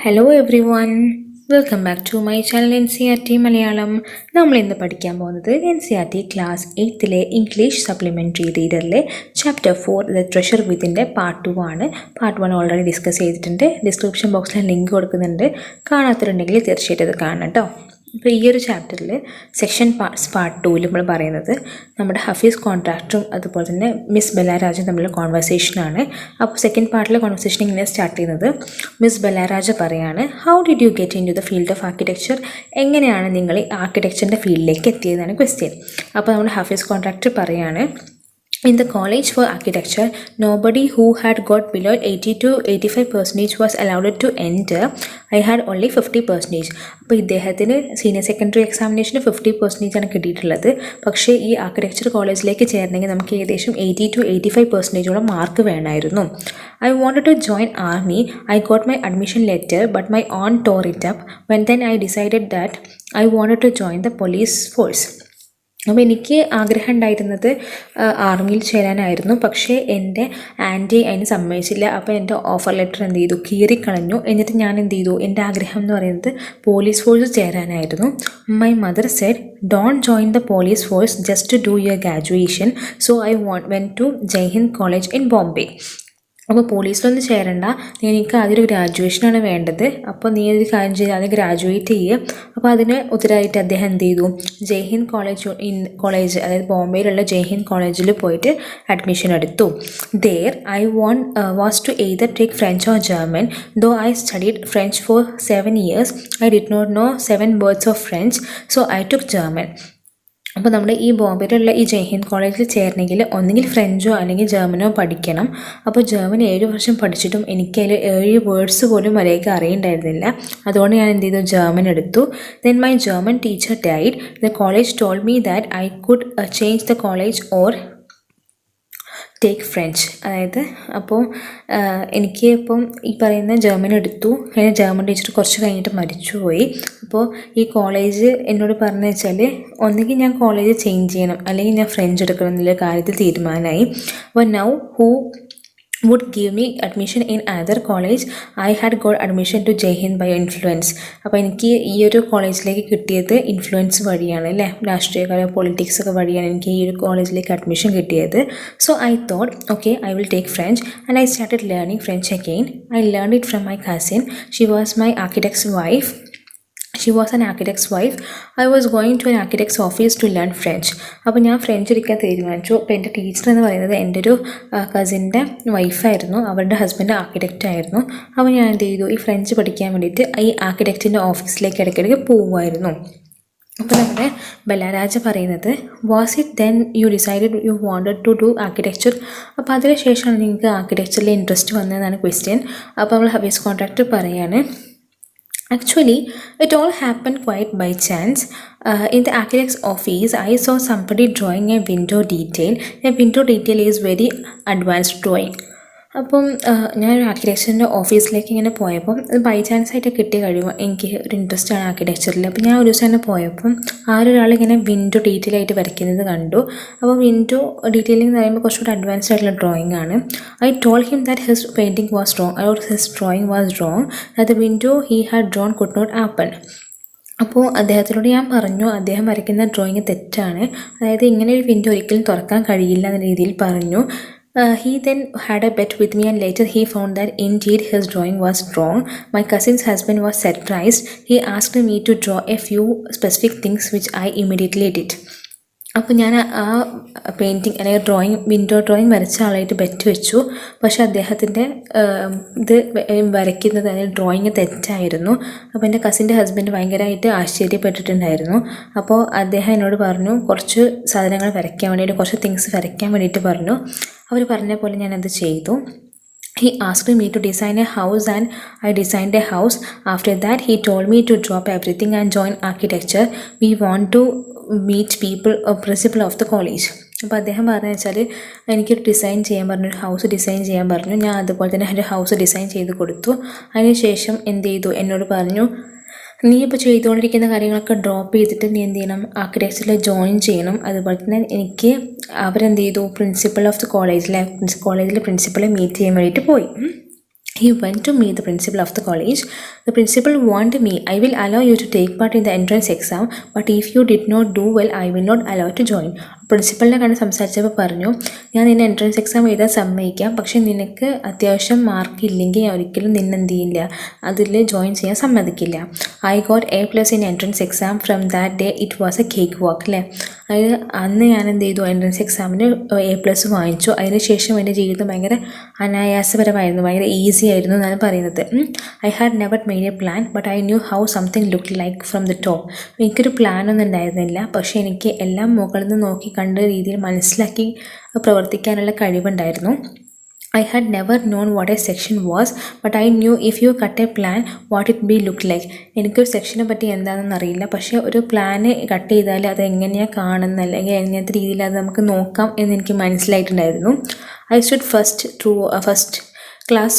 Hello everyone, welcome back to my channel Ncert Malayalam. നമ്മൾ ഇന്ന് പഠിക്കാൻ പോകുന്നത് Ncert ക്ലാസ് 8ലെ ഇംഗ്ലീഷ് സപ്ലിമെൻ്ററി റീഡറിലെ ചാപ്റ്റർ 4 ദ ട്രഷർ വിത്തിൻ്റെ പാർട്ട് 2 ആണ്. പാർട്ട് 1 ഓൾറെഡി ഡിസ്കസ് ചെയ്തിട്ടുണ്ട്. ഡിസ്ക്രിപ്ഷൻ ബോക്സിൽ ലിങ്ക് കൊടുക്കുന്നുണ്ട്. കാണാത്തവരുണ്ടെങ്കിൽ തീർച്ചയായിട്ടും അത് കാണണം കേട്ടോ. ഇപ്പോൾ ഈ ഒരു ചാപ്റ്ററിൽ സെക്ഷൻ പാർട്ട് 2 നമ്മൾ പറയുന്നത് നമ്മുടെ ഹഫീസ് കോൺട്രാക്ടറും അതുപോലെ തന്നെ മിസ് ബെല്ലാരാജും തമ്മിലുള്ള കോൺവെർസേഷനാണ്. അപ്പോൾ സെക്കൻഡ് പാർട്ടിലെ കോൺവെർസേഷൻ ഇങ്ങനെ സ്റ്റാർട്ട് ചെയ്യുന്നത് മിസ് ബെല്ലാരാജ പറയാണ്, how did you get into the field of architecture? എങ്ങനെയാണ് നിങ്ങൾ ഈ ആർക്കിടെക്ചറിൻ്റെ ഫീൽഡിലേക്ക് എത്തിയതെന്നാണ് ക്വസ്റ്റ്യൻ. അപ്പോൾ നമ്മുടെ ഹഫീസ് കോൺട്രാക്ടർ പറയാണ്, in the college for architecture, nobody who had got below 80 to 85% was allowed to enter. I had only 50%. അപ്പോൾ ഇദ്ദേഹത്തിന് സീനിയർ സെക്കൻഡറി എക്സാമിനേഷന് 50% ആണ് കിട്ടിയിട്ടുള്ളത്. പക്ഷേ ഈ ആർക്കിടെക്ചർ കോളേജിലേക്ക് ചേരണമെങ്കിൽ നമുക്ക് ഏകദേശം 80 to 85% മാർക്ക് വേണമായിരുന്നു. I wanted to join army. I got my admission letter, but my aunt tore it up. Then I decided that I wanted to join the police force. അപ്പോൾ എനിക്ക് ആഗ്രഹം ഉണ്ടായിരുന്നത് ആർമിയിൽ ചേരാനായിരുന്നു. പക്ഷേ എൻ്റെ ആൻറ്റി അതിന് സമ്മതിച്ചില്ല. അപ്പോൾ എൻ്റെ ഓഫർ ലെറ്റർ എന്ത് ചെയ്തു, കീറിക്കളഞ്ഞു. എന്നിട്ട് ഞാൻ എന്ത് ചെയ്തു, എൻ്റെ ആഗ്രഹം എന്ന് പറയുന്നത് പോലീസ് ഫോഴ്സ് ചേരാനായിരുന്നു. My mother said, don't join the police force just to do your graduation. So I went to Jai Hind college in Bombay. അപ്പോൾ പോലീസിലൊന്നും ചേരണ്ട, എനിക്ക് അതൊരു ഗ്രാജുവേഷനാണ് വേണ്ടത്. അപ്പോൾ നീ ഒരു കാര്യം ചെയ്ത് അത് ഗ്രാജുവേറ്റ് ചെയ്യുക. അപ്പോൾ അതിന് ഉത്തരവായിട്ട് അദ്ദേഹം എന്ത് ചെയ്തു, ജയ്ഹിന്ദ് കോളേജ് അതായത് ബോംബെയിലുള്ള ജയ്ഹിന്ദ് കോളേജിൽ പോയിട്ട് അഡ്മിഷൻ എടുത്തു. There I was to either take French or German. Though I studied French for 7 years. I did not know 7 words of French, so I took German. അപ്പോൾ നമ്മുടെ ഈ ബോംബെയിലുള്ള ഈ ജയ്ഹിന്ദ് കോളേജിൽ ചേരണമെങ്കിൽ ഒന്നുകിൽ ഫ്രഞ്ചോ അല്ലെങ്കിൽ ജർമ്മനോ പഠിക്കണം. അപ്പോൾ ജർമ്മൻ 7 വർഷം പഠിച്ചിട്ടും എനിക്ക് അതിൽ 7 വേർഡ്സ് പോലും മര്യാദയ്ക്ക് അറിയണ്ടായിരുന്നില്ല. അതുകൊണ്ട് ഞാൻ എന്ത് ചെയ്തു, ജർമ്മൻ എടുത്തു. Then my German teacher died. The college told me that I could change the college or take French. അതായത് അപ്പോൾ എനിക്ക് ഇപ്പം ഈ പറയുന്ന ജർമ്മൻ എടുത്തു. അതിന് ജർമ്മൻ ടീച്ചർ കുറച്ച് കഴിഞ്ഞിട്ട് മരിച്ചുപോയി. അപ്പോൾ ഈ കോളേജ് എന്നോട് പറഞ്ഞു വെച്ചാൽ ഒന്നുകിൽ ഞാൻ കോളേജ് ചേഞ്ച് ചെയ്യണം അല്ലെങ്കിൽ ഞാൻ ഫ്രഞ്ച് എടുക്കണം എന്നുള്ള കാര്യത്തിൽ തീരുമാനമായി. അപ്പോൾ now who would give me admission in other college? I had got admission to Jayhind by influence. അപ്പോൾ എനിക്ക് ഈ ഒരു കോളേജിലേക്ക് കിട്ടിയത് ഇൻഫ്ലുവൻസ് വഴിയാണ് അല്ലേ, രാഷ്ട്രീയക്കാരെ പൊളിറ്റിക്സ് ഒക്കെ വഴിയാണ് എനിക്ക് ഈ ഒരു കോളേജിലേക്ക് അഡ്മിഷൻ കിട്ടിയത്. So I thought okay I will take French and I started learning French again. I learn it from my cousin. She was my architects wife. She was an architect's wife. I was going to an architect's office to learn French. അപ്പോൾ ഞാൻ French പഠിക്കാൻ തീരുമാനിച്ചു. അപ്പോൾ എൻ്റെ teacher എന്ന് പറയുന്നത് എൻ്റെ ഒരു കസിൻ്റെ വൈഫായിരുന്നു. അവരുടെ ഹസ്ബൻഡ് ആർക്കിടെക്റ്റ് ആയിരുന്നു. അപ്പോൾ ഞാൻ എന്ത് ചെയ്തു, ഈ ഫ്രഞ്ച് പഠിക്കാൻ വേണ്ടിയിട്ട് ഈ ആർക്കിടെക്റ്റിൻ്റെ ഓഫീസിലേക്ക് ഇടയ്ക്കിടയ്ക്ക് പോകുമായിരുന്നു. അപ്പോൾ നമ്മുടെ ബെല്ലാരാജ പറയുന്നത്, was it then you decided you wanted to do architecture? അപ്പോൾ അതിന് ശേഷമാണ് നിങ്ങൾക്ക് ആർക്കിടെക്ചറിൽ ഇൻട്രസ്റ്റ് വന്നതെന്നാണ് ക്വസ്റ്റ്യൻ. അപ്പോൾ നമ്മൾ ഹഫീസ് കോൺട്രാക്ടർ പറയാണ്, actually it all happened quite by chance. In the architect's office I saw somebody drawing a window detail. A window detail is very advanced drawing. അപ്പം ഞാൻ ആർക്കിടെക്ചറിൻ്റെ ഓഫീസിലേക്ക് ഇങ്ങനെ പോയപ്പം ബൈ ചാൻസ് ആയിട്ട് കിട്ടിയ കഴിവ്, എനിക്ക് ഒരു ഇൻട്രസ്റ്റ് ആണ് ആർക്കിടെക്ചറിൽ. അപ്പോൾ ഞാൻ ഒരു ദിവസം തന്നെ പോയപ്പം ആരൊരാൾ ഇങ്ങനെ വിൻഡോ ഡീറ്റെയിൽ ആയിട്ട് വരയ്ക്കുന്നത് കണ്ടു. അപ്പോൾ വിൻഡോ ഡീറ്റെയിലിംഗ് എന്ന് പറയുമ്പോൾ കുറച്ചുകൂടി അഡ്വാൻസ്ഡ് ആയിട്ടുള്ള ഡ്രോയിങ് ആണ്. I told him that his painting was wrong or his drawing was wrong, that the window he had drawn could not happen. അപ്പോൾ അദ്ദേഹത്തിനോട് ഞാൻ പറഞ്ഞു, അദ്ദേഹം വരയ്ക്കുന്ന ഡ്രോയിങ് തെറ്റാണ്, അതായത് ഇങ്ങനെ ഒരു വിൻഡോ ഒരിക്കലും തുറക്കാൻ കഴിയില്ല എന്ന രീതിയിൽ പറഞ്ഞു. He then had a bet with me and later he found that indeed his drawing was wrong. My cousin's husband was surprised. He asked me to draw a few specific things which I immediately did. അപ്പോൾ ഞാൻ ആ painting അല്ലെങ്കിൽ drawing window drawing വരച്ച ആളായിട്ട് bet വെച്ചു. പക്ഷെ അദ്ദേഹത്തിൻ്റെ ഇത് വരയ്ക്കുന്നത് അല്ലെങ്കിൽ ഡ്രോയിങ് തെറ്റായിരുന്നു. അപ്പോൾ എൻ്റെ കസിൻ്റെ ഹസ്ബൻഡ് ഭയങ്കരമായിട്ട് ആശ്ചര്യപ്പെട്ടിട്ടുണ്ടായിരുന്നു. അപ്പോൾ അദ്ദേഹം എന്നോട് പറഞ്ഞു കുറച്ച് സാധനങ്ങൾ വരയ്ക്കാൻ വേണ്ടിയിട്ട്, കുറച്ച് തിങ്സ് വരയ്ക്കാൻ വേണ്ടിയിട്ട് പറഞ്ഞു. അവർ പറഞ്ഞ പോലെ ഞാനത് ചെയ്തു. He asked me to design a house and I designed a house. After that he told me to drop everything and join architecture. We want to meet people, principal of the college. അപ്പോൾ അദ്ദേഹം പറഞ്ഞു വെച്ചാൽ എനിക്കൊരു design ചെയ്യാൻ പറഞ്ഞു, ഒരു house design ചെയ്യാൻ പറഞ്ഞു. ഞാൻ അതുപോലെ തന്നെ ഒരു ഹൗസ് ഡിസൈൻ ചെയ്ത് കൊടുത്തു. അതിനുശേഷം എന്ത് ചെയ്തു, എന്നോട് പറഞ്ഞു, നീ ഇപ്പോൾ ചെയ്തുകൊണ്ടിരിക്കുന്ന കാര്യങ്ങളൊക്കെ ഡ്രോപ്പ് ചെയ്തിട്ട് നീ എന്ത് ചെയ്യണം, ആർക്കിടെക്ചറിൽ ജോയിൻ ചെയ്യണം. അതുപോലെ തന്നെ എനിക്ക് അവരെന്ത് ചെയ്തു, പ്രിൻസിപ്പൽ ഓഫ് ദി കോളേജിലെ പ്രിൻസിപ്പളെ മീറ്റ് ചെയ്യാൻ വേണ്ടിയിട്ട് പോയി. He went to meet the principal of the college. The principal warned me, I will allow you to take part in the entrance exam, but if you did not do well, I will not allow to join. പ്രിൻസിപ്പലിനെ കണ്ട് സംസാരിച്ചപ്പോൾ പറഞ്ഞു, ഞാൻ നിന്നെ entrance exam എഴുതാൻ സമ്മതിക്കാം, പക്ഷെ നിനക്ക് അത്യാവശ്യം mark ഇല്ലെങ്കിൽ ഞാൻ ഒരിക്കലും നിന്നെന്ത് ചെയ്യില്ല, അതിൽ ജോയിൻ ചെയ്യാൻ സമ്മതിക്കില്ല. I got A+ in entrance exam. From that day it was a cake walk അല്ലേ. അതായത് അന്ന് ഞാൻ എന്ത് ചെയ്തു, എൻട്രൻസ് എക്സാമിന് A+ വാങ്ങിച്ചു. അതിനുശേഷം എൻ്റെ ജീവിതം ഭയങ്കര അനായാസപരമായിരുന്നു, ഭയങ്കര ഈസി ആയിരുന്നു എന്നാണ് പറയുന്നത്. I had never made A plan but I new how something look like from the top. എനിക്കൊരു പ്ലാനൊന്നും ഉണ്ടായിരുന്നില്ല, പക്ഷേ എനിക്ക് എല്ലാം മുകളിൽ നിന്ന് നോക്കി കണ്ട രീതിയിൽ മനസ്സിലാക്കി പ്രവർത്തിക്കാനുള്ള കഴിവുണ്ടായിരുന്നു. I had never known what a section was, but I knew if you cut a plan, what it be look like. എനിക്കൊരു സെക്ഷനെ പറ്റി എന്താണെന്ന് അറിയില്ല, പക്ഷേ ഒരു പ്ലാന് കട്ട് ചെയ്താൽ അത് എങ്ങനെയാണ് കാണുന്നത് അല്ലെങ്കിൽ എങ്ങനത്തെ രീതിയിൽ അത് നമുക്ക് നോക്കാം എന്ന് എനിക്ക് മനസ്സിലായിട്ടുണ്ടായിരുന്നു. I stood first class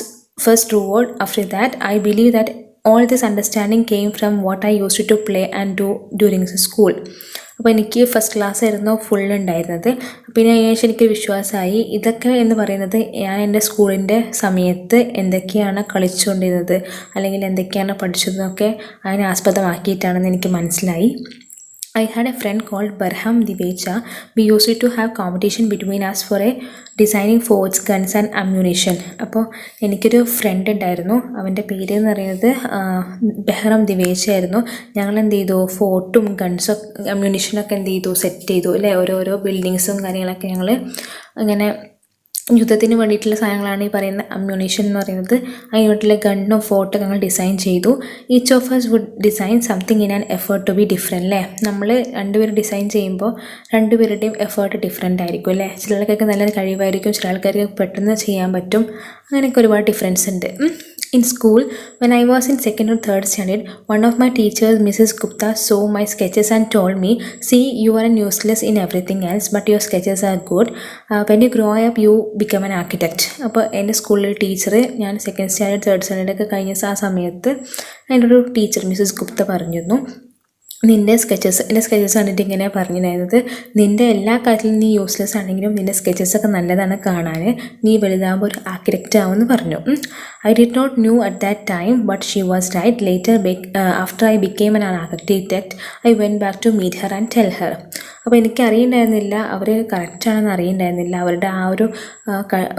throughout. After that, I believe that all this understanding came from what I used to play and do during the school. അപ്പോൾ എനിക്ക് ഫസ്റ്റ് ക്ലാസ് ആയിരുന്നു ഫുൾ ഉണ്ടായിരുന്നത്. പിന്നെ അതിനുശേഷം എനിക്ക് വിശ്വാസമായി ഇതൊക്കെ എന്ന് പറയുന്നത് ഞാൻ എൻ്റെ സ്കൂളിൻ്റെ സമയത്ത് എന്തൊക്കെയാണ് കളിച്ചുകൊണ്ടിരുന്നത് അല്ലെങ്കിൽ എന്തൊക്കെയാണ് പഠിച്ചതെന്നൊക്കെ അതിനെ ആസ്പദമാക്കിയിട്ടാണെന്ന് എനിക്ക് മനസ്സിലായി. I had a friend called Barham Divecha. We used to have competition between us for a designing forts, guns and ammunition. അപ്പോൾ എനിക്കൊരു ഫ്രണ്ട് ഉണ്ടായിരുന്നു, അവൻ്റെ പേര് എന്ന് പറയുന്നത് ബെഹ്റം ദിവേച്ച ആയിരുന്നു. ഞങ്ങൾ എന്ത് ചെയ്തു, ഫോർട്ടും ഗൺസും അമ്യൂണിഷനൊക്കെ എന്ത് ചെയ്തു, സെറ്റ് ചെയ്തു അല്ലേ. ഓരോരോ ബിൽഡിങ്സും കാര്യങ്ങളൊക്കെ ഞങ്ങൾ ഇങ്ങനെ യുദ്ധത്തിന് വേണ്ടിയിട്ടുള്ള സാധനങ്ങളാണ് ഈ പറയുന്ന അമ്യൂണിഷൻ എന്ന് പറയുന്നത്. അതിനുള്ള ഗണ്ണും ഫോർട്ടൊക്കെ ഞങ്ങൾ ഡിസൈൻ ചെയ്തു. Each of us would design something in an effort to be different അല്ലേ. നമ്മൾ രണ്ടുപേരും ഡിസൈൻ ചെയ്യുമ്പോൾ രണ്ടുപേരുടെയും എഫേർട്ട് ഡിഫറെൻ്റ് ആയിരിക്കും അല്ലേ. ചില ആൾക്കാർക്ക് നല്ല കഴിവായിരിക്കും, ചില ആൾക്കാർക്ക് പെട്ടെന്ന് ചെയ്യാൻ പറ്റും, അങ്ങനെയൊക്കെ ഒരുപാട് ഡിഫറൻസ് ഉണ്ട്. In school, when I was in 2nd or 3rd standard, one of my teachers, Mrs. Gupta, saw my sketches and told me, see, you are useless in everything else, but your sketches are good. When you grow up, you become an architect. അപ്പോൾ എൻ്റെ സ്കൂളിൽ teacher, ഞാൻ 2nd standard 3rd standard ഒക്കെ കഴിഞ്ഞ ആ സമയത്ത് എൻ്റെ ഒരു ടീച്ചർ മിസ്സസ് ഗുപ്ത പറഞ്ഞിരുന്നു, എൻ്റെ സ്കെച്ചസ് കണ്ടിട്ട് ഇങ്ങനെ പറഞ്ഞിരുന്നത്, നിൻ്റെ എല്ലാ കാര്യത്തിലും നീ യൂസ്ലെസ് ആണെങ്കിലും നിൻ്റെ സ്കെച്ചസൊക്കെ നല്ലതാണ് കാണാൻ, നീ വലുതാകുമ്പോൾ ഒരു ആർക്കിടെക്റ്റ് ആവുമെന്ന് പറഞ്ഞു. I did not knew at that time but she was right. Later after I became an architect I went back to meet her and tell her. അപ്പോൾ എനിക്ക് അറിയണ്ടായിരുന്നില്ല അവർ കറക്റ്റാണെന്ന് അറിയണ്ടായിരുന്നില്ല, അവരുടെ ആ ഒരു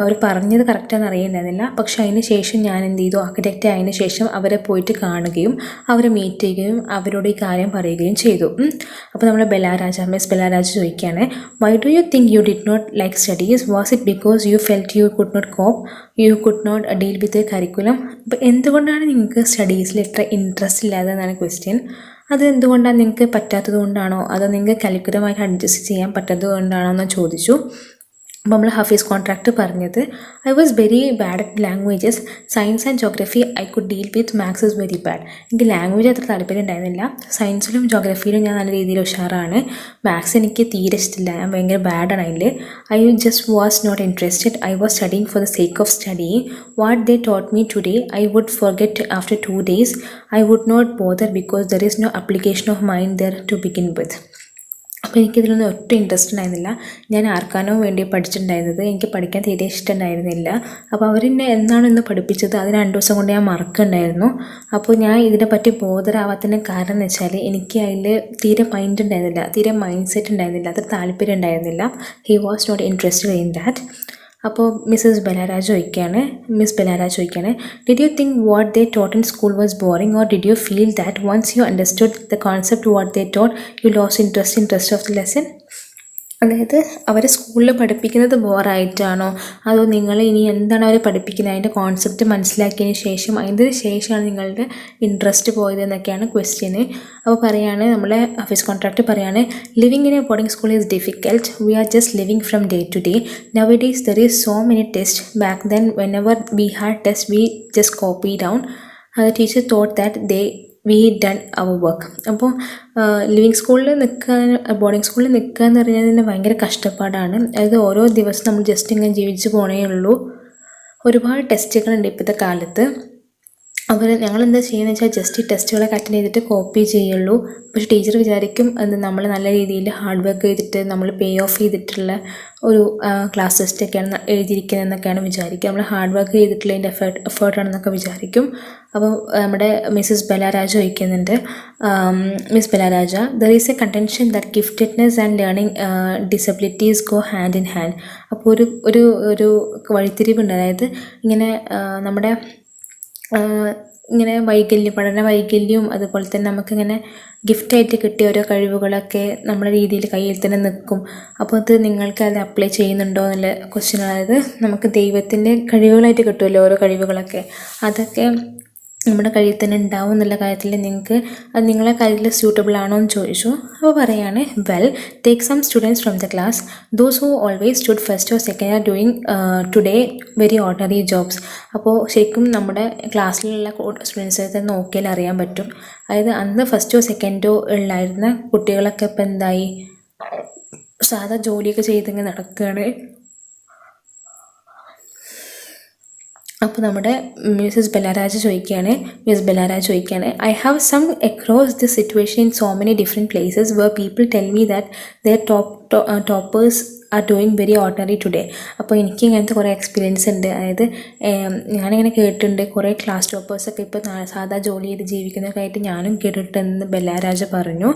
അവർ പറഞ്ഞത് കറക്റ്റാണെന്ന് അറിയണ്ടായിരുന്നില്ല. പക്ഷേ അതിന് ശേഷം ഞാൻ എന്ത് ചെയ്തു, ആർക്കിടെക്റ്റ് ആയതിനു ശേഷം അവരെ പോയിട്ട് കാണുകയും അവരെ മീറ്റ് ചെയ്യുകയും അവരോട് ഈ കാര്യം പറയുകയും ചെയ്തു. അപ്പോൾ നമ്മൾ മിസ് ബെലാരാജ് ചോദിക്കുകയാണ്, why do you think you did not like studies? Was it because you felt you could not cope, you could not deal with a curriculum? അപ്പോൾ എന്തുകൊണ്ടാണ് നിങ്ങൾക്ക് സ്റ്റഡീസിൽ ഇത്ര ഇൻട്രസ്റ്റ് ഇല്ലാതെ എന്നാണ് ക്വസ്റ്റ്യൻ. അത് എന്തുകൊണ്ടാണ്, നിങ്ങൾക്ക് പറ്റാത്തത് കൊണ്ടാണോ അതോ നിങ്ങൾക്ക് കരിക്കുലമായിട്ട് അഡ്ജസ്റ്റ് ചെയ്യാൻ പറ്റാത്തത് കൊണ്ടാണോ എന്ന് ചോദിച്ചു. അപ്പോൾ നമ്മൾ ഹഫീസ് കോൺട്രാക്ട് പറഞ്ഞത്, I was very bad at languages, science and geography I could deal with, maths is very bad. എനിക്ക് ലാംഗ്വേജ് അത്ര താല്പര്യം ഉണ്ടായിരുന്നില്ല, സയൻസിലും ജോഗ്രഫിയിലും ഞാൻ നല്ല രീതിയിൽ ഉഷാറാണ്, മാത്സ് എനിക്ക് തീരെ ഇഷ്ടമില്ല, ഞാൻ ഭയങ്കര ബാഡാണ് അതിൽ. I just was not interested. I was studying for the sake of studying. What they taught me today I would forget after 2 days. I would not bother because there is no application of mind there to begin with. അപ്പോൾ എനിക്കിതിലൊന്നും ഒട്ടും interest ഉണ്ടായിരുന്നില്ല. ഞാൻ ആർക്കാനോ വേണ്ടി പഠിച്ചിട്ടുണ്ടായിരുന്നത്, എനിക്ക് പഠിക്കാൻ തീരെ ഇഷ്ടമുണ്ടായിരുന്നില്ല. അപ്പോൾ അവരെന്നെ എന്നാണ് ഇന്ന് പഠിപ്പിച്ചത് അത് 2 ദിവസം കൊണ്ട് ഞാൻ മറക്കുന്നുണ്ടായിരുന്നു. അപ്പോൾ ഞാൻ ഇതിനെപ്പറ്റി ബോധരാവാത്തതിന് കാരണം എന്ന് വെച്ചാൽ എനിക്ക് അതിൽ തീരെ മൈൻഡ് ഉണ്ടായിരുന്നില്ല, തീരെ മൈൻഡ് സെറ്റ് ഉണ്ടായിരുന്നില്ല, അത്ര താല്പര്യം ഉണ്ടായിരുന്നില്ല. He was not interested in that. അപ്പോൾ മിസ് ബെലാരാജ് ചോദിക്കുകയാണ്, did you think what they taught in school was boring or did you feel that once you understood the concept what they taught you lose interest of the lesson? അതായത് അവരെ സ്കൂളിൽ പഠിപ്പിക്കുന്നത് ബോറായിട്ടാണോ അതോ നിങ്ങൾ ഇനി എന്താണ് അവർ പഠിപ്പിക്കുന്നത് അതിൻ്റെ കോൺസെപ്റ്റ് മനസ്സിലാക്കിയതിന് ശേഷം അതിന് ശേഷമാണ് നിങ്ങളുടെ ഇൻട്രസ്റ്റ് പോയത് എന്നൊക്കെയാണ് ക്വസ്റ്റ്യന്. അപ്പോൾ പറയാണ്, നമ്മളെ ഓഫീസ് കോൺട്രാക്ട് പറയാണ്, living in a boarding school is difficult. We are just living from day to day. Nowadays there is so many test. Back then whenever we had test we just copy down. Teacher thought that we done our work. അപ്പോൾ boarding സ്കൂളിൽ നിൽക്കുക എന്ന് പറഞ്ഞാൽ തന്നെ ഭയങ്കര കഷ്ടപ്പാടാണ്. അതായത് ഓരോ ദിവസം നമ്മൾ ജസ്റ്റ് ഇങ്ങനെ ജീവിച്ച് പോകണേ ഉള്ളൂ. ഒരുപാട് ടെസ്റ്റുകളുണ്ട് ഇപ്പോഴത്തെ കാലത്ത്. ഞങ്ങളെന്താ ചെയ്യുന്നത് വെച്ചാൽ ജസ്റ്റ് ഈ ടെസ്റ്റുകളൊക്കെ അറ്റൻഡ് ചെയ്തിട്ട് കോപ്പി ചെയ്യുള്ളൂ. പക്ഷേ ടീച്ചർ വിചാരിക്കും അത് നമ്മൾ നല്ല രീതിയിൽ ഹാർഡ് വർക്ക് ചെയ്തിട്ട് നമ്മൾ പേ ഓഫ് ചെയ്തിട്ടുള്ള ഒരു ക്ലാസ് ടെസ്റ്റൊക്കെയാണ് എഴുതിയിരിക്കുന്നതെന്നൊക്കെയാണ് വിചാരിക്കുക. നമ്മൾ ഹാർഡ് വർക്ക് ചെയ്തിട്ടുള്ളതിൻ്റെ എഫേർട്ടാണെന്നൊക്കെ വിചാരിക്കും. അപ്പോൾ നമ്മുടെ മിസ്സസ് ബലാരാജ ചോദിക്കുന്നുണ്ട്, miss Balaraja, there is a contention that giftedness and learning disabilities go hand in hand. അപ്പോൾ ഒരു വഴിത്തിരിവുണ്ട്. അതായത് ഇങ്ങനെ നമ്മുടെ ഇങ്ങനെ പഠന വൈകല്യവും അതുപോലെ തന്നെ നമുക്കിങ്ങനെ ഗിഫ്റ്റായിട്ട് കിട്ടിയ ഓരോ കഴിവുകളൊക്കെ നമ്മുടെ രീതിയിൽ കയ്യിൽ തന്നെ നിൽക്കും. അപ്പോൾ അത് നിങ്ങൾക്ക് അത് അപ്ലൈ ചെയ്യുന്നുണ്ടോ എന്നുള്ള ക്വസ്റ്റ്യൻ. അതായത് നമുക്ക് ദൈവത്തിൻ്റെ കഴിവുകളായിട്ട് കിട്ടുമല്ലോ ഓരോ കഴിവുകളൊക്കെ, അതൊക്കെ നമ്മുടെ കയ്യിൽ തന്നെ ഉണ്ടാവും എന്നുള്ള കാര്യത്തിൽ നിങ്ങൾക്ക് അത് നിങ്ങളെ കാര്യത്തിൽ സ്യൂട്ടബിൾ ആണോ എന്ന് ചോദിച്ചു. അപ്പോൾ പറയാണ്, well, take some students from the class, those who always stood first or second are doing today very ordinary jobs. അപ്പോൾ ശരിക്കും നമ്മുടെ ക്ലാസ്സിലുള്ള സ്റ്റുഡൻസിനെ നോക്കിയാൽ അറിയാൻ പറ്റും. അതായത് അന്ന് ഫസ്റ്റോ സെക്കൻഡോ ഉള്ളായിരുന്ന കുട്ടികളൊക്കെ ഇപ്പം എന്തായി, സാധാ ജോലിയൊക്കെ ചെയ്തിങ്ങനെ നടക്കുകയാണ്. അപ്പോൾ നമ്മുടെ മിസ് ബലാരാജ ചോദിക്കുകയാണ്, I have come across this situation in so many different places where people tell me that their toppers are doing very ordinary today. അപ്പോൾ എനിക്ക് ഇങ്ങനത്തെ കുറേ എക്സ്പീരിയൻസ് ഉണ്ട്. അതായത് ഞാനിങ്ങനെ കേട്ടിട്ടുണ്ട് കുറേ ക്ലാസ് ടോപ്പേഴ്സൊക്കെ ഇപ്പോൾ സാധാ ജോലി ചെയ്ത് ജീവിക്കുന്നതൊക്കെ ആയിട്ട് ഞാനും കേട്ടിട്ടുണ്ടെന്ന് ബലാരാജ പറഞ്ഞു.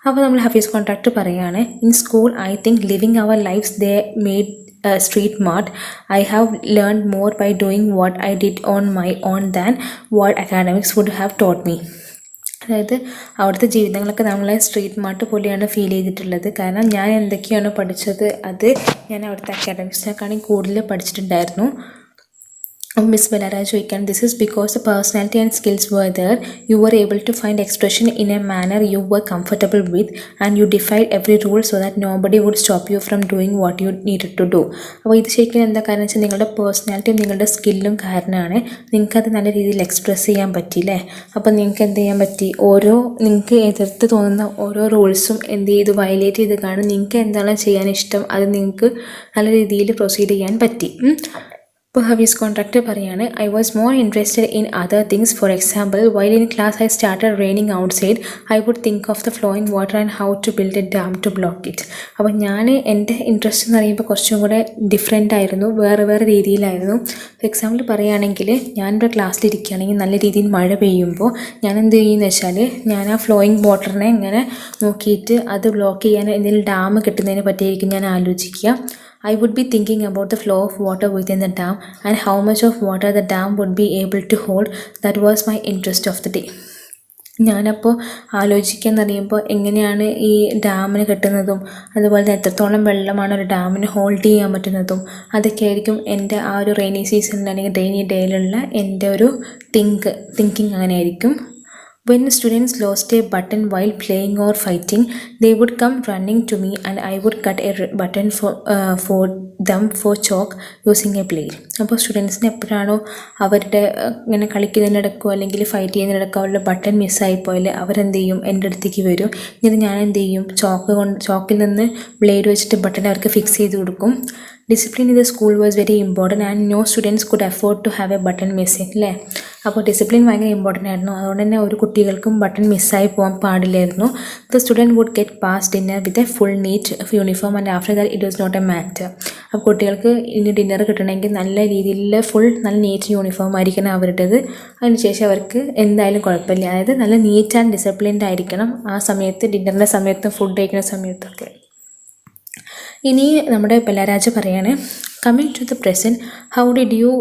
അപ്പോൾ നമ്മൾ ഹഫീസ് കോൺട്രാക്ടർ പറയുകയാണ്, in school I think living our lives they made street mart. I have learned more by doing what I did on my own than what academics would have taught me. അതായത് അവിടുത്തെ ജീവിതങ്ങളൊക്കെ നമ്മളെ സ്ട്രീറ്റ് മാർട്ട് പോലെയാണ് feel ചെയ്തിട്ടുള്ളത്. കാരണം ഞാൻ എന്തൊക്കെയാണോ പഠിച്ചത് അത് ഞാൻ അവിടുത്തെ അക്കാഡമിക്സിനെക്കാണെങ്കിൽ കൂടുതൽ പഠിച്ചിട്ടുണ്ടായിരുന്നു. മിസ് ബലാരാജ ചോദിക്കാൻ, this is because the personality and skills were there. You were able to find expression in a manner you were comfortable with and you defied every rule so that nobody would stop you from doing what you needed to do. അപ്പോൾ ഇത് ശരിക്കും എന്താ കാരണം വെച്ചാൽ നിങ്ങളുടെ പേഴ്സണാലിറ്റിയും നിങ്ങളുടെ സ്കില്ലും കാരണമാണ് നിങ്ങൾക്കത് നല്ല രീതിയിൽ എക്സ്പ്രസ് ചെയ്യാൻ പറ്റിയില്ലേ. അപ്പോൾ നിങ്ങൾക്ക് എന്ത് ചെയ്യാൻ പറ്റി, നിങ്ങൾക്ക് എതിർത്ത് തോന്നുന്ന ഓരോ റൂൾസും എന്ത് ചെയ്തു, വയലേറ്റ് ചെയ്ത് കാണും. നിങ്ങൾക്ക് എന്താണ് ചെയ്യാൻ ഇഷ്ടം അത് നിങ്ങൾക്ക് നല്ല രീതിയിൽ പ്രൊസീഡ് ചെയ്യാൻ പറ്റി. ഇപ്പോൾ ഹഫീസ് കോൺട്രാക്ടർ പറയാണ്, I was more interested in other things. For example, while in class I started raining outside, I would think of the flowing water and how to build a dam to block it. അപ്പോൾ എൻ്റെ interest എന്ന് പറയുമ്പോൾ കുറച്ചും കൂടെ different ആയിരുന്നു, വേറെ രീതിയിലായിരുന്നു. For example പറയുകയാണെങ്കിൽ, ഞാനിവിടെ ക്ലാസ്സിലിരിക്കുകയാണെങ്കിൽ നല്ല രീതിയിൽ മഴ പെയ്യുമ്പോൾ ഞാൻ എന്ത് ചെയ്യുമെന്ന് വെച്ചാൽ, ഞാൻ ആ ഫ്ലോയിങ് വാട്ടറിനെ ഇങ്ങനെ നോക്കിയിട്ട് അത് ബ്ലോക്ക് ചെയ്യാൻ എന്തെങ്കിലും ഡാം കിട്ടുന്നതിനെ പറ്റിയായിരിക്കും ഞാൻ ആലോചിക്കുക. I would be thinking about the flow of water within the dam and how much of water the dam would be able to hold. That was my interest of the day. ഞാനപ്പോൾ ആലോചിക്കാന്ന് പറയുമ്പോൾ എങ്ങനെയാണ് ഈ ഡാമിന് കിട്ടുന്നതും അതുപോലെ തന്നെ എത്രത്തോളം വെള്ളമാണ് ഒരു ഡാമിന് ഹോൾഡ് ചെയ്യാൻ പറ്റുന്നതും അതൊക്കെ ആയിരിക്കും എൻ്റെ ആ ഒരു റെയിനി സീസണിൽ അല്ലെങ്കിൽ റെയിനി ഡേയിലുള്ള എൻ്റെ ഒരു തിങ്കിങ് അങ്ങനെ ആയിരിക്കും. When students lost a button while playing or fighting, they would come running to me and I would cut a button for them for chalk using a blade. അപ്പോൾ സ്റ്റുഡൻസിന് എപ്പോഴാണോ അവരുടെ ഇങ്ങനെ കളിക്കുന്നതിനിടക്കോ അല്ലെങ്കിൽ ഫൈറ്റ് ചെയ്യുന്നതിനിടക്കോ അവരുടെ ബട്ടൺ മിസ്സായിപ്പോയാൽ അവരെന്ത് ചെയ്യും, എൻ്റെ അടുത്തേക്ക് വരും. എന്നിട്ട് ഞാൻ എന്ത് ചെയ്യും, ചോക്കിൽ നിന്ന് ബ്ലേഡ് വെച്ചിട്ട് ബട്ടൺ അവർക്ക് ഫിക്സ് ചെയ്ത് കൊടുക്കും. Discipline in the school was very important and no students could afford to have a button missing അല്ലേ. അപ്പോൾ ഡിസിപ്ലിൻ ഭയങ്കര ഇമ്പോർട്ടൻ്റ് ആയിരുന്നു. അതുകൊണ്ട് തന്നെ ഒരു കുട്ടികൾക്കും ബട്ടൺ മിസ്സായി പോകാൻ പാടില്ലായിരുന്നു. The student would get pass dinner with a full neat uniform and after that it was not a matter. അപ്പോൾ കുട്ടികൾക്ക് ഇനി ഡിന്നർ കിട്ടണമെങ്കിൽ നല്ല രീതിയിലുള്ള നല്ല നീറ്റ് യൂണിഫോം ആയിരിക്കണം അവരുടേത്. അതിനുശേഷം അവർക്ക് എന്തായാലും കുഴപ്പമില്ല. അതായത് നല്ല നീറ്റ് ആൻഡ് ഡിസിപ്ലിൻഡ് ആയിരിക്കണം ആ സമയത്ത്, ഡിന്നറിൻ്റെ സമയത്തും ഫുഡ് കഴിക്കുന്ന സമയത്തൊക്കെ. ഇനി നമ്മുടെ ബലാരാജ പറയാണ്, coming to the present, how did you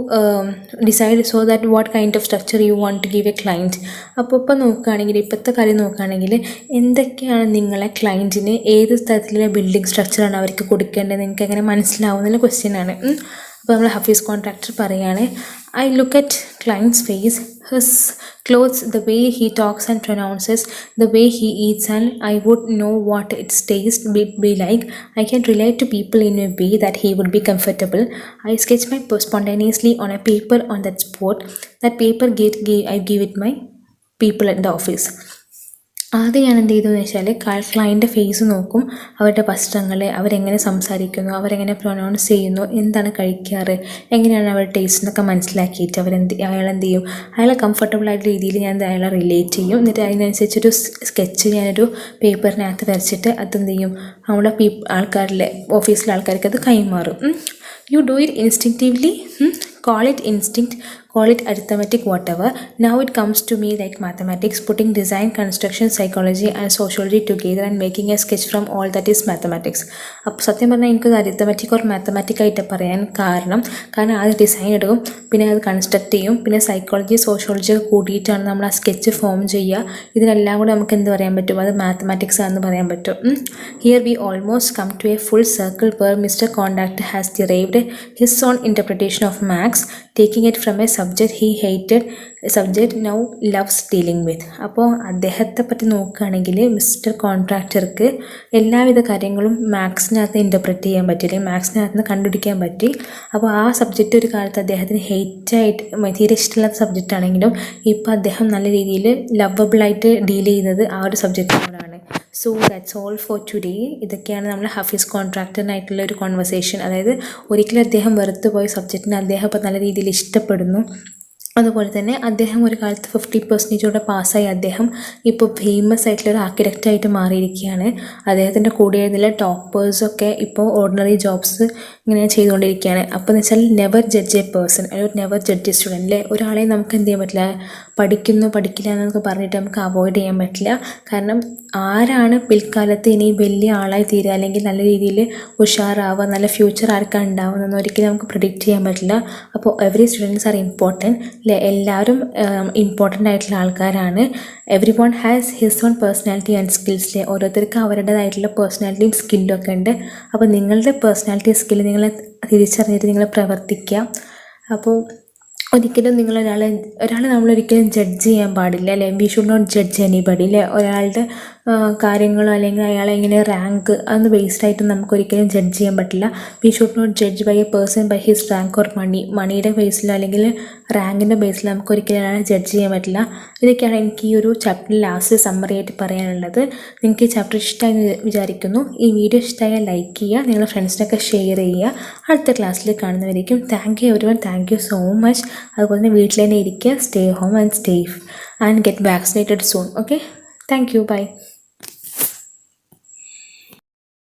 decide so that what kind of structure you want to give a client. അപ്പോൾ നോക്കുകയാണെങ്കിൽ ഇപ്പോഴത്തെ കാര്യം നോക്കുകയാണെങ്കിൽ എന്തൊക്കെയാണ് നിങ്ങളെ ക്ലയൻറ്റിന് ഏത് തരത്തിലുള്ള ബിൽഡിംഗ് സ്ട്രക്ചറാണ് അവർക്ക് കൊടുക്കേണ്ടത് നിങ്ങൾക്ക് എങ്ങനെ മനസ്സിലാവുന്നുള്ള ക്വസ്റ്റ്യനാണ്. അപ്പോൾ നമ്മൾ ഹഫീസ് കോൺട്രാക്ടർ പറയുകയാണ്, I look at clients face, his clothes, the way he talks and pronounces, the way he eats, and I would know what its taste would be like. I can relate to people in a way that he would be comfortable. I sketch my spontaneously on a paper on that spot. That paper I give it my people at the office. ആദ്യം ഞാൻ എന്ത് ചെയ്തു എന്ന് വെച്ചാൽ client face നോക്കും, അവരുടെ വസ്ത്രങ്ങൾ, അവരെങ്ങനെ സംസാരിക്കുന്നു, അവരെങ്ങനെ പ്രൊനൗൺസ് ചെയ്യുന്നു, എന്താണ് കഴിക്കാറ്, എങ്ങനെയാണ് അവരുടെ ടേസ്റ്റ് എന്നൊക്കെ മനസ്സിലാക്കിയിട്ട് അയാളെന്ത് ചെയ്യും, അയാളെ കംഫർട്ടബിൾ ആയിട്ട് രീതിയിൽ ഞാൻ അയാളെ റിലേറ്റ് ചെയ്യും. എന്നിട്ട് അതിനനുസരിച്ചൊരു സ്കെച്ച് ഞാനൊരു പേപ്പറിനകത്ത് വരച്ചിട്ട് അതെന്ത് ചെയ്യും, നമ്മുടെ ആൾക്കാരിലെ ഓഫീസിലെ ആൾക്കാർക്ക് അത് കൈമാറും. You do it instinctively, call it instinct, call it arithmetic, whatever. Now it comes to me like mathematics, putting design, construction, psychology and sociology together and making a sketch from all that is mathematics. അപ്പോൾ സത്യം പറഞ്ഞാൽ എനിക്കത് arithmetic or mathematic ആയിട്ട് പറയാൻ കാരണം ആദ്യം design എടുക്കും, പിന്നെ അത് കൺസ്ട്രക്ട് ചെയ്യും, പിന്നെ സൈക്കോളജി സോഷ്യോളജി ഒക്കെ കൂടിയിട്ടാണ് നമ്മൾ ആ സ്കെച്ച് ഫോം ചെയ്യുക. ഇതിനെല്ലാം കൂടെ നമുക്ക് എന്ത് പറയാൻ പറ്റും, അത് മാത്തമാറ്റിക്സ് ആണെന്ന് പറയാൻ പറ്റും. Here we almost come to a full circle where Mister Contractor has derived his own interpretation of Max, taking it from a subject he hated, a subject now loves dealing with. അപ്പോൾ അദ്ദേഹത്തെ പറ്റി നോക്കുകയാണെങ്കിൽ mister കോൺട്രാക്ടർക്ക് എല്ലാവിധ കാര്യങ്ങളും മാത്സിനകത്ത് interpret ചെയ്യാൻ പറ്റി, അല്ലെങ്കിൽ മാത്സിനകത്ത് നിന്ന് കണ്ടുപിടിക്കാൻ പറ്റി. അപ്പോൾ ആ സബ്ജക്റ്റ് ഒരു കാലത്ത് അദ്ദേഹത്തിന് ഹെയ്റ്റായിട്ട് തീരെ ഇഷ്ടമില്ലാത്ത സബ്ജക്റ്റ് ആണെങ്കിലും ഇപ്പോൾ അദ്ദേഹം നല്ല രീതിയിൽ ലവബിളായിട്ട് ഡീൽ ചെയ്യുന്നത് ആ ഒരു സബ്ജക്റ്റിനോടാണ്. So that's all for today. ഇതൊക്കെയാണ് നമ്മൾ ഹഫീസ് കോൺട്രാക്ടറിനായിട്ടുള്ള ഒരു കോൺവെർസേഷൻ. അതായത് ഒരിക്കലും അദ്ദേഹം വെറുത്ത് പോയ സബ്ജക്റ്റിനെ അദ്ദേഹം ഇപ്പോൾ നല്ല രീതിയിൽ ഇഷ്ടപ്പെടുന്നു. അതുപോലെ തന്നെ അദ്ദേഹം ഒരു കാലത്ത് 50% പാസ്സായി അദ്ദേഹം ഇപ്പോൾ ഫേമസ് ആയിട്ടുള്ള ഒരു ആർക്കിടെക്റ്റായിട്ട് മാറിയിരിക്കുകയാണ്. അദ്ദേഹത്തിൻ്റെ കൂടെ ആയിരുന്നില്ല ടോപ്പേഴ്സൊക്കെ ഇപ്പോൾ ഓർഡിനറി ജോബ്സ് ഇങ്ങനെ ചെയ്തുകൊണ്ടിരിക്കുകയാണ്. അപ്പോൾ എന്ന് വെച്ചാൽ നെവർ ജഡ്ജ് എ പേഴ്സൺ, അല്ലെങ്കിൽ നെവർ ജഡ്ജ് എ സ്റ്റുഡൻറ്റ് അല്ലേ. ഒരാളെ നമുക്ക് എന്ത് ചെയ്യാൻ പറ്റില്ല, പഠിക്കില്ല എന്നൊക്കെ പറഞ്ഞിട്ട് നമുക്ക് അവോയ്ഡ് ചെയ്യാൻ പറ്റില്ല. കാരണം ആരാണ് പിൽക്കാലത്ത് ഇനി വലിയ ആളായി തീരുക, അല്ലെങ്കിൽ നല്ല രീതിയിൽ ഉഷാറാവുക, നല്ല ഫ്യൂച്ചർ ആർക്കാണ് ഉണ്ടാവുന്നതെന്ന് ഒരിക്കലും നമുക്ക് പ്രിഡിക്റ്റ് ചെയ്യാൻ പറ്റില്ല. അപ്പോൾ എവറി സ്റ്റുഡൻസ് ആർ ഇമ്പോർട്ടൻറ്റ് അല്ലേ, എല്ലാവരും ഇമ്പോർട്ടൻ്റ് ആയിട്ടുള്ള ആൾക്കാരാണ്. Every one has his own personality and skills. ഓരോരുത്തർക്ക് അവരുടേതായിട്ടുള്ള പേഴ്സണാലിറ്റിയും സ്കില്ലും ഒക്കെ ഉണ്ട്. അപ്പോൾ നിങ്ങളുടെ പേഴ്സണാലിറ്റി സ്കില്ല് നിങ്ങൾ തിരിച്ചറിഞ്ഞിട്ട് നിങ്ങൾ പ്രവർത്തിക്കുക. അപ്പോൾ ഒരിക്കലും ഒരാളെ നമ്മളൊരിക്കലും ജഡ്ജ് ചെയ്യാൻ പാടില്ല അല്ലേ. We should not judge anybody അല്ലേ. ഒരാളുടെ കാര്യങ്ങളോ അല്ലെങ്കിൽ അയാളെ എങ്ങനെ റാങ്ക് അതൊന്ന് ബേസ്ഡ് ആയിട്ട് നമുക്കൊരിക്കലും ജഡ്ജ് ചെയ്യാൻ പറ്റില്ല. We should not judge by a person by his rank or മണിയുടെ ബേസിലോ അല്ലെങ്കിൽ റാങ്കിൻ്റെ ബേസിലോ നമുക്കൊരിക്കലും അയാളെ ജഡ്ജ് ചെയ്യാൻ പറ്റില്ല. ഇതൊക്കെയാണ് എനിക്ക് ഈ ഒരു ചാപ്റ്ററിൽ ലാസ്റ്റ് സമ്മറി ആയിട്ട് പറയാനുള്ളത്. നിങ്ങൾക്ക് ഈ ചാപ്റ്റർ ഇഷ്ടമായി വിചാരിക്കുന്നു. ഈ വീഡിയോ ഇഷ്ടമായാൽ ലൈക്ക് ചെയ്യുക, നിങ്ങളുടെ ഫ്രണ്ട്സിനൊക്കെ ഷെയർ ചെയ്യുക. അടുത്ത ക്ലാസ്സിൽ കാണുന്നവരേക്കും thank you everyone, thank you so much. അതുപോലെ തന്നെ വീട്ടിൽ തന്നെ ഇരിക്കുക, stay home and stay and get vaccinated soon. Okay, thank you, by.